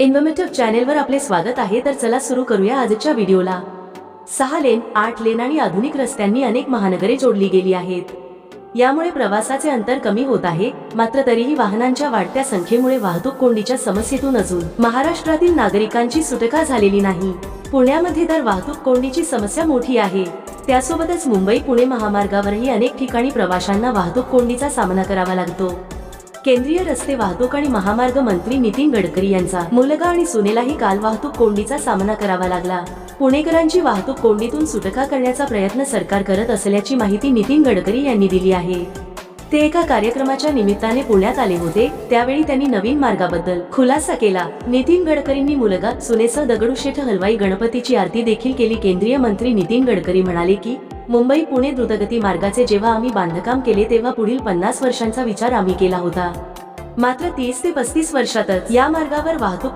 Informative चॅनेलवर आपले स्वागत आहे। तर चला सुरू करूया आजच्या व्हिडिओला। 6 लेन, 8 लेन आणि आधुनिक रस्त्यांनी अनेक महानगरे जोडली गेली आहेत। यामुळे प्रवासाचे अंतर कमी होत आहे, मात्र तरीही वाहनांच्या वाढत्या संख्येमुळे वाहतूक कोंडीच्या समस्येतून अजून महाराष्ट्रातील नागरिकांची सुटका झालेली नाही। पुण्यामध्ये तर वाहतूक कोंडीची समस्या मोठी आहे। त्यासोबतच मुंबई-पुणे महामार्गावरही अनेक ठिकाणी प्रवाशांना वाहतूक कोंडीचा सामना करावा लागतो। केंद्रीय रस्ते वाहतूक आणि महामार्ग मंत्री नितीन गडकरी यांचा मुलगा आणि सुनेलाही काल वाहतूक कोंडीचा सामना करावा लागला। पुणेकरांची वाहतूक कोंडीतून सुटका करण्याचा प्रयत्न सरकार करत असल्याची माहिती नितीन गडकरी यांनी दिली आहे। ते एका कार्यक्रमाच्या निमित्ताने पुण्यात आले होते, त्यावेळी त्यांनी नवीन मार्गाबद्दल खुलासा केला। नितीन गडकरींनी मुलगा सुनेसह दगडूशेठ हलवाई गणपतीची आरती देखील केली। केंद्रीय मंत्री नितीन गडकरी म्हणाले की मुंबई पुणे द्रुतगती मार्गाचे जेव्हा आम्ही बांधकाम केले तेव्हा पुढील 50 वर्षांचा विचार आम्ही केला होता, मात्र 30 ते 35 वर्षातच या मार्गावर वाहतूक